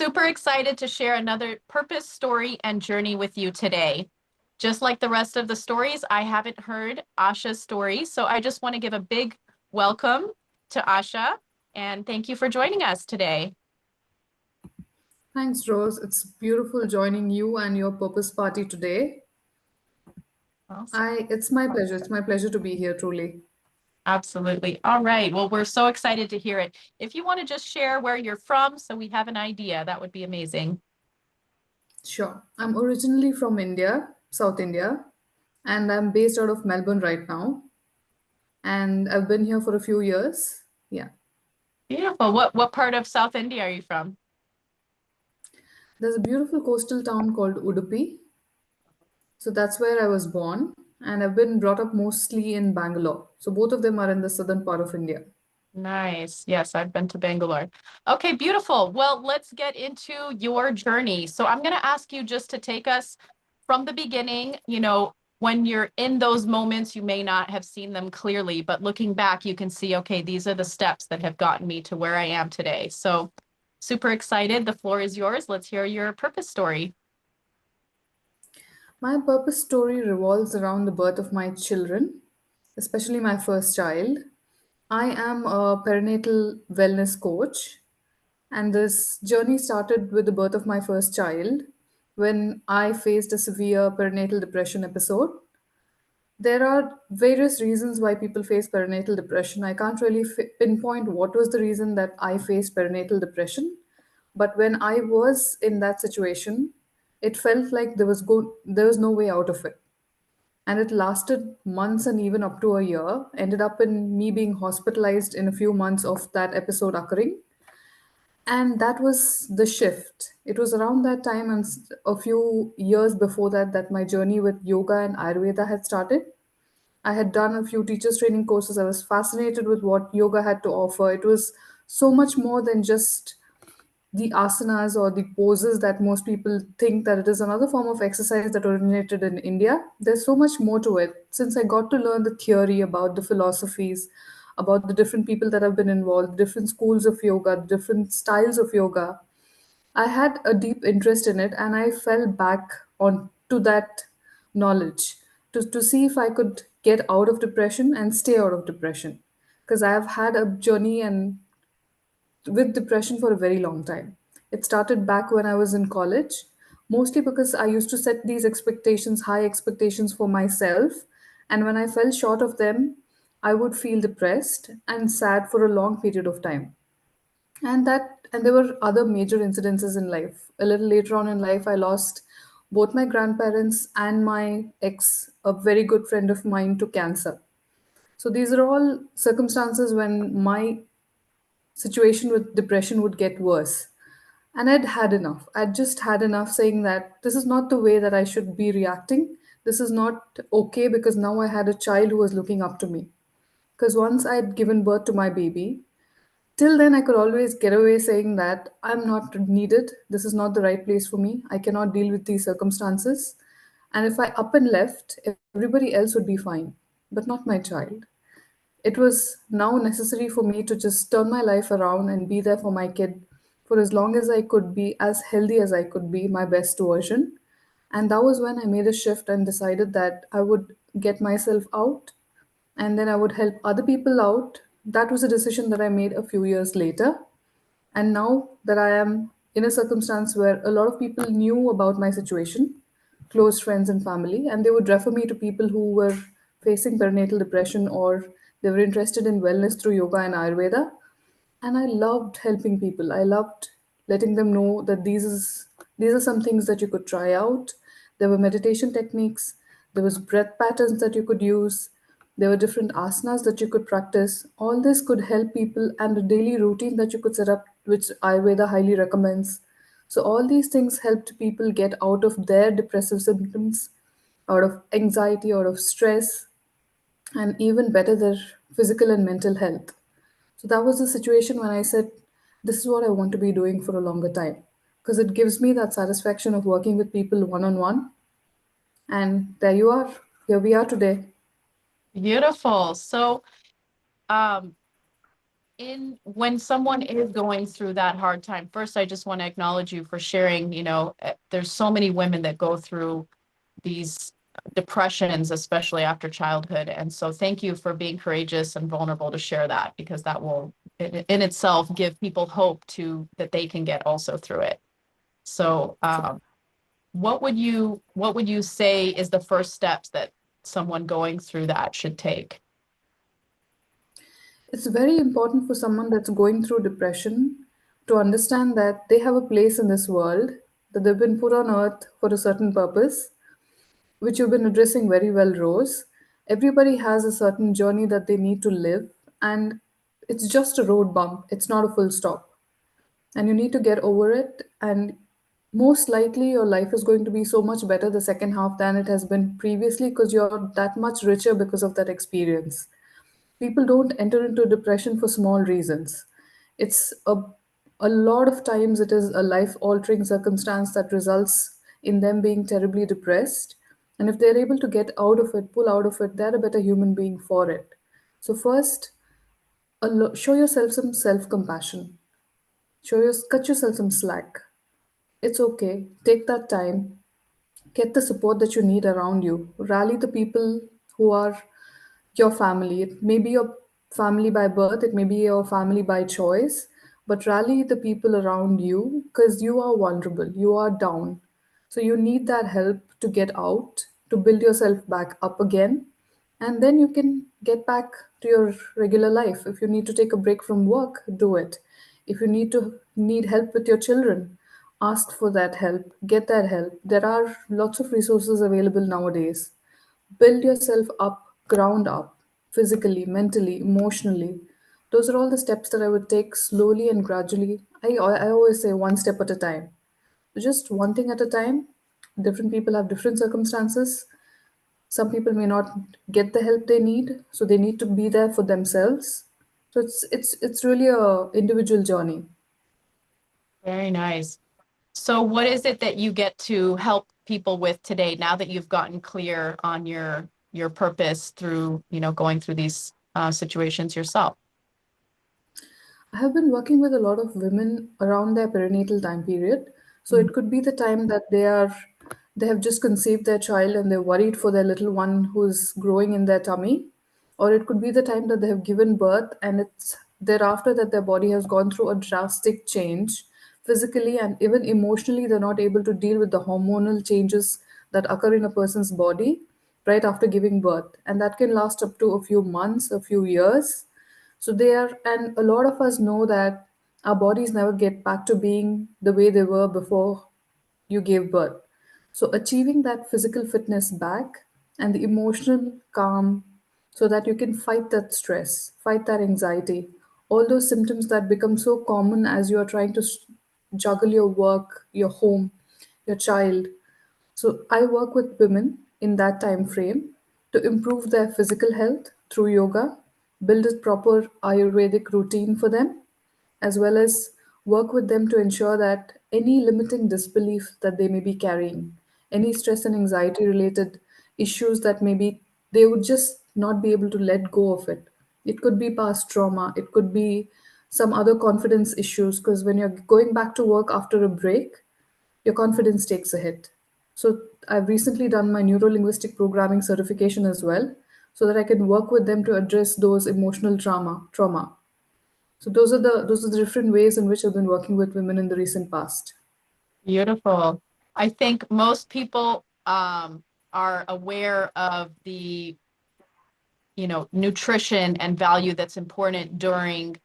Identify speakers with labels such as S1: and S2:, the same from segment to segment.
S1: super excited to share another purpose, story, and journey with you today. Just like the rest of the stories, I haven't heard Asha's story, so I just want to give a big welcome to Asha, and thank you for joining us today.
S2: Thanks, Rose. It's beautiful joining you and your purpose party today.
S1: Awesome.
S2: It's my pleasure. It's my pleasure to be here, truly.
S1: Absolutely. All right. Well, we're so excited to hear it. If you want to just share where you're from so we have an idea, that would be amazing.
S2: Sure. I'm originally from India, South India, and I'm based out of Melbourne right now. And I've been here for a few years. Yeah.
S1: Beautiful. What part of South India are you from?
S2: There's a beautiful coastal town called Udupi. So that's where I was born. And I've been brought up mostly in Bangalore. So both of them are in the southern part of India.
S1: Nice. Yes, I've been to Bangalore. Okay, beautiful. Well, let's get into your journey. So I'm going to ask you just to take us from the beginning. When you're in those moments, you may not have seen them clearly, but looking back, you can see, okay, these are the steps that have gotten me to where I am today. So super excited. The floor is yours. Let's hear your purpose story.
S2: My purpose story revolves around the birth of my children, especially my first child. I am a perinatal wellness coach, and this journey started with the birth of my first child when I faced a severe perinatal depression episode. There are various reasons why people face perinatal depression. I can't really pinpoint what was the reason that I faced perinatal depression, but when I was in that situation, it felt like there was no way out of it, and it lasted months and even up to a year. Ended up in me being hospitalized in a few months of that episode occurring, and that was the shift. It was around that time and a few years before that that my journey with yoga and Ayurveda had started. I had done a few teachers training courses. I was fascinated with what yoga had to offer. It was so much more than just the asanas or the poses that most people think that it is another form of exercise that originated in India. There's so much more to it. Since I got to learn the theory about the philosophies, about the different people that have been involved, different schools of yoga, different styles of yoga, I had a deep interest in it, and I fell back on to that knowledge to see if I could get out of depression and stay out of depression. Because I have had a journey and with depression for a very long time. It started back when I was in college, mostly because I used to set these expectations, high expectations for myself. And when I fell short of them, I would feel depressed and sad for a long period of time. And there were other major incidences in life. A little later on in life, I lost both my grandparents and my ex, a very good friend of mine, to cancer. So these are all circumstances when my situation with depression would get worse. And I'd had enough. I'd just had enough saying that this is not the way that I should be reacting. This is not okay because now I had a child who was looking up to me. Because once I'd given birth to my baby, till then I could always get away saying that I'm not needed. This is not the right place for me. I cannot deal with these circumstances. And if I up and left, everybody else would be fine, but not my child. It was now necessary for me to just turn my life around and be there for my kid for as long as I could be, as healthy as I could be, my best version. And that was when I made a shift and decided that I would get myself out and then I would help other people out. That was a decision that I made a few years later. And now that I am in a circumstance where a lot of people knew about my situation, close friends and family, and they would refer me to people who were facing perinatal depression or they were interested in wellness through yoga and Ayurveda. And I loved helping people. I loved letting them know that these are some things that you could try out. There were meditation techniques, there was breath patterns that you could use, there were different asanas that you could practice. All this could help people, and a daily routine that you could set up, which Ayurveda highly recommends. So all these things helped people get out of their depressive symptoms, out of anxiety, out of stress, and even better their physical and mental health. So that was the situation when I said, this is what I want to be doing for a longer time because it gives me that satisfaction of working with people one on one. And there you are. Here we are today.
S1: Beautiful. So, um, in when someone is going through that hard time, first, I just want to acknowledge you for sharing, there's so many women that go through these depressions, especially after childhood. And so thank you for being courageous and vulnerable to share that, because that will in itself give people hope to that they can get also through it. So what would you say is the first steps that someone going through that should take?
S2: It's very important for someone that's going through depression to understand that they have a place in this world, that they've been put on earth for a certain purpose, which you've been addressing very well, Rose. Everybody has a certain journey that they need to live, and it's just a road bump, it's not a full stop. And you need to get over it. And most likely, your life is going to be so much better the second half than it has been previously because you're that much richer because of that experience. People don't enter into depression for small reasons. It's a lot of times it is a life altering circumstance that results in them being terribly depressed. And if they're able to get out of it, pull out of it, they're a better human being for it. So, first, show yourself some self compassion. Cut yourself some slack. It's okay. Take that time. Get the support that you need around you. Rally the people who are your family. It may be your family by birth, it may be your family by choice, but rally the people around you because you are vulnerable, you are down. So you need that help to get out, to build yourself back up again, and then you can get back to your regular life. If you need to take a break from work, do it. If you need help with your children, ask for that help, get that help. There are lots of resources available nowadays. Build yourself up, ground up, physically, mentally, emotionally. Those are all the steps that I would take slowly and gradually. I always say one step at a time. Just one thing at a time. Different people have different circumstances. Some people may not get the help they need, so they need to be there for themselves. So it's really a individual journey.
S1: Very nice. So what is it that you get to help people with today now that you've gotten clear on your purpose through, going through these situations yourself?
S2: I have been working with a lot of women around their perinatal time period. So
S1: Mm.
S2: it could be the time that they have just conceived their child and they're worried for their little one who's growing in their tummy. Or it could be the time that they have given birth and it's thereafter that their body has gone through a drastic change physically and even emotionally. They're not able to deal with the hormonal changes that occur in a person's body right after giving birth. And that can last up to a few months, a few years. So they are, and a lot of us know that our bodies never get back to being the way they were before you gave birth. So achieving that physical fitness back and the emotional calm so that you can fight that stress, fight that anxiety, all those symptoms that become so common as you are trying to juggle your work, your home, your child. So I work with women in that time frame to improve their physical health through yoga, build a proper Ayurvedic routine for them, as well as work with them to ensure that any limiting disbelief that they may be carrying, any stress and anxiety related issues that maybe they would just not be able to let go of it. It could be past trauma, it could be some other confidence issues, because when you're going back to work after a break, your confidence takes a hit. So I've recently done my neuro linguistic programming certification as well, so that I can work with them to address those emotional trauma. So those are the different ways in which I've been working with women in the recent past.
S1: Beautiful. I think most people are aware of the, nutrition and value that's important during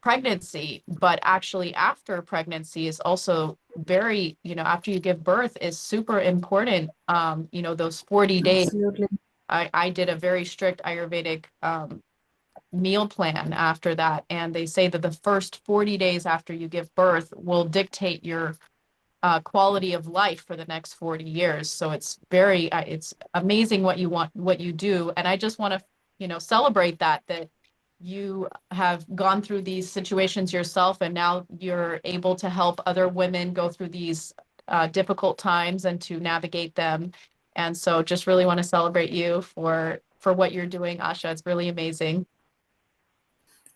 S1: pregnancy, but actually after pregnancy is also very, after you give birth is super important. Those 40 days,
S2: Absolutely.
S1: I did a very strict Ayurvedic meal plan after that. And they say that the first 40 days after you give birth will dictate your quality of life for the next 40 years. So it's amazing what you do. And I just want to, celebrate that you have gone through these situations yourself and now you're able to help other women go through these difficult times and to navigate them. And so just really want to celebrate you for what you're doing, Asha. It's really amazing.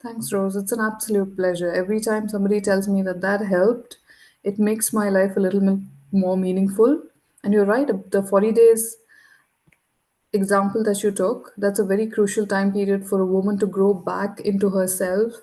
S2: Thanks, Rose. It's an absolute pleasure. Every time somebody tells me that that helped, it makes my life a little more meaningful. And you're right, the 40 days example that you took, that's a very crucial time period for a woman to grow back into herself,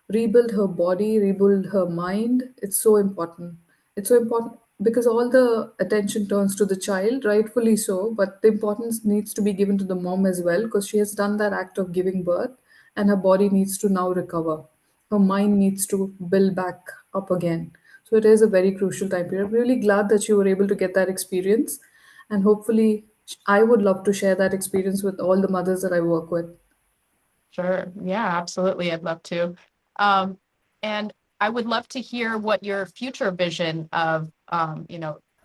S2: rebuild her body, rebuild her mind. It's so important. It's so important because all the attention turns to the child, rightfully so, but the importance needs to be given to the mom as well because she has done that act of giving birth and her body needs to now recover. Her mind needs to build back up again. So it is a very crucial time period. I'm really glad that you were able to get that experience and hopefully I would love to share that experience with all the mothers that I work with.
S1: Sure. Yeah, absolutely. I'd love to. Um, and I would love to hear what your future vision of,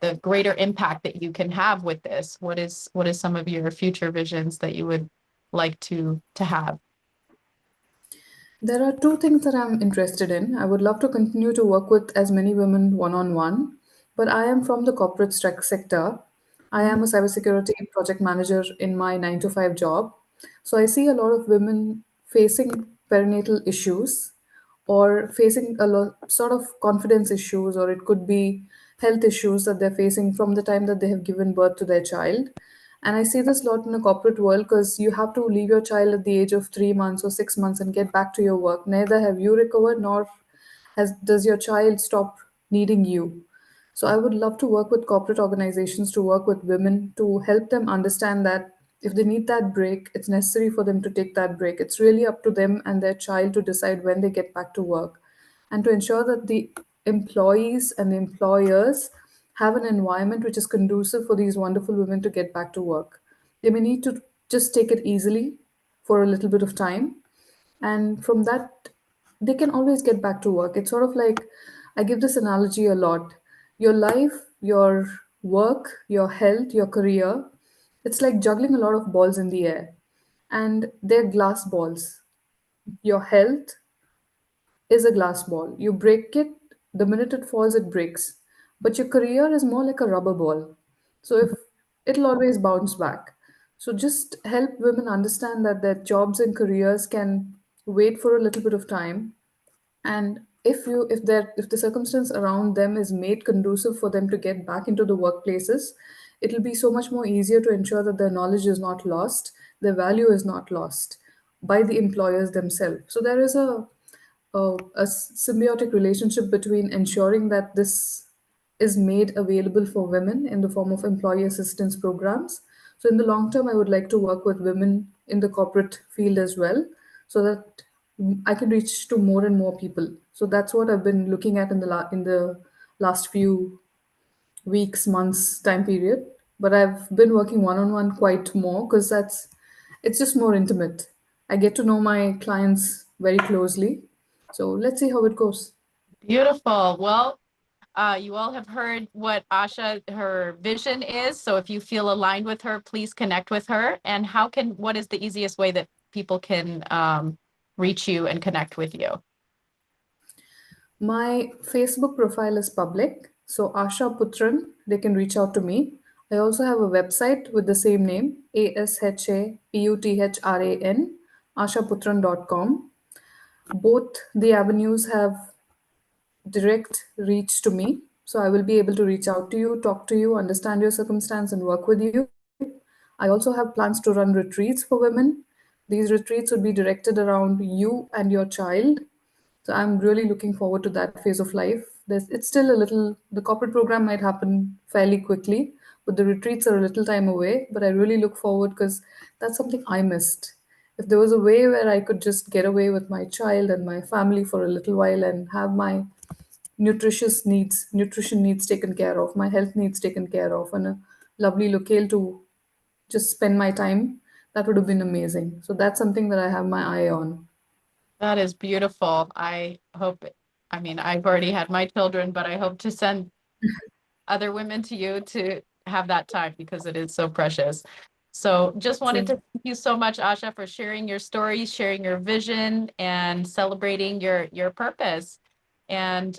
S1: the greater impact that you can have with this. What is some of your future visions that you would like to have?
S2: There are two things that I'm interested in. I would love to continue to work with as many women one on one, but I am from the corporate sector. I am a cybersecurity project manager in my 9 to 5 job. So I see a lot of women facing perinatal issues or facing a lot sort of confidence issues, or it could be health issues that they're facing from the time that they have given birth to their child. And I see this a lot in the corporate world because you have to leave your child at the age of 3 months or 6 months and get back to your work. Neither have you recovered nor has does your child stop needing you. So I would love to work with corporate organizations to work with women to help them understand that if they need that break, it's necessary for them to take that break. It's really up to them and their child to decide when they get back to work and to ensure that the employees and the employers have an environment which is conducive for these wonderful women to get back to work. They may need to just take it easily for a little bit of time, and from that, they can always get back to work. It's sort of like I give this analogy a lot. Your life, your work, your health, your career, it's like juggling a lot of balls in the air, and they're glass balls. Your health is a glass ball. You break it, the minute it falls, it breaks. But your career is more like a rubber ball. So if it'll always bounce back. So just help women understand that their jobs and careers can wait for a little bit of time, and if the circumstance around them is made conducive for them to get back into the workplaces, it'll be so much more easier to ensure that their knowledge is not lost, their value is not lost by the employers themselves. So there is a symbiotic relationship between ensuring that this is made available for women in the form of employee assistance programs. So, in the long term, I would like to work with women in the corporate field as well so that I can reach to more and more people. So, that's what I've been looking at in the last few weeks, months time period. But I've been working one on one quite more because it's just more intimate. I get to know my clients very closely. So let's see how it goes.
S1: Beautiful. Well, you all have heard what Asha, her vision is. So if you feel aligned with her, please connect with her. And what is the easiest way that people can reach you and connect with you?
S2: My Facebook profile is public, so Asha Puthran, they can reach out to me. I also have a website with the same name, ASHAPUTHRAN, ashaputran.com. Both the avenues have direct reach to me. So I will be able to reach out to you, talk to you, understand your circumstance, and work with you. I also have plans to run retreats for women. These retreats would be directed around you and your child. So I'm really looking forward to that phase of life. It's still a little, the corporate program might happen fairly quickly, but the retreats are a little time away. But I really look forward because that's something I missed. If there was a way where I could just get away with my child and my family for a little while and have my nutrition needs taken care of, my health needs taken care of, and a lovely locale to just spend my time, that would have been amazing. So that's something that I have my eye on.
S1: That is beautiful. I mean, I've already had my children, but I hope to send other women to you to have that time because it is so precious. So just wanted
S2: True.
S1: to thank you so much, Asha, for sharing your story, sharing your vision, and celebrating your purpose. And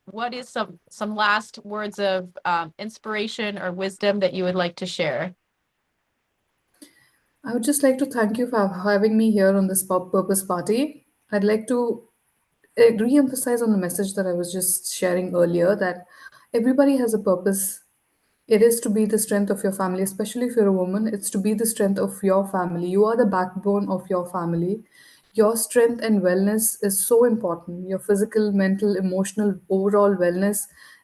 S1: what is some last words of inspiration or wisdom that you would like to share?
S2: I would just like to thank you for having me here on this purpose party. I'd like to re-emphasize on the message that I was just sharing earlier, that everybody has a purpose. It is to be the strength of your family, especially if you're a woman. It's to be the strength of your family. You are the backbone of your family. Your strength and wellness is so important. Your physical, mental, emotional, overall wellness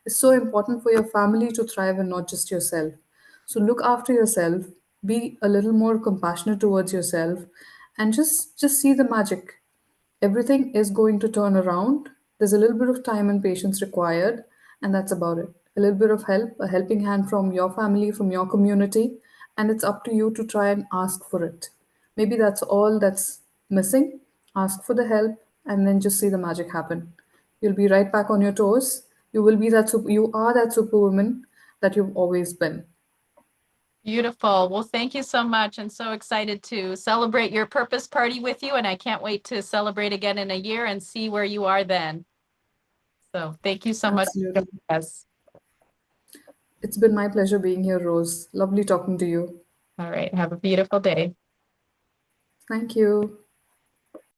S2: is so important for your family to thrive and not just yourself. So look after yourself, be a little more compassionate towards yourself, and just see the magic. Everything is going to turn around. There's a little bit of time and patience required, and that's about it. A little bit of help, a helping hand from your family, from your community, and it's up to you to try and ask for it. Maybe that's all that's missing. Ask for the help, and then just see the magic happen. You'll be right back on your toes. You are that superwoman that you've always been.
S1: Beautiful. Well, thank you so much. And so excited to celebrate your purpose party with you. And I can't wait to celebrate again in a year and see where you are then. So thank you so much for
S2: Absolutely.
S1: joining us.
S2: It's been my pleasure being here, Rose. Lovely talking to you.
S1: All right. Have a beautiful day.
S2: Thank you.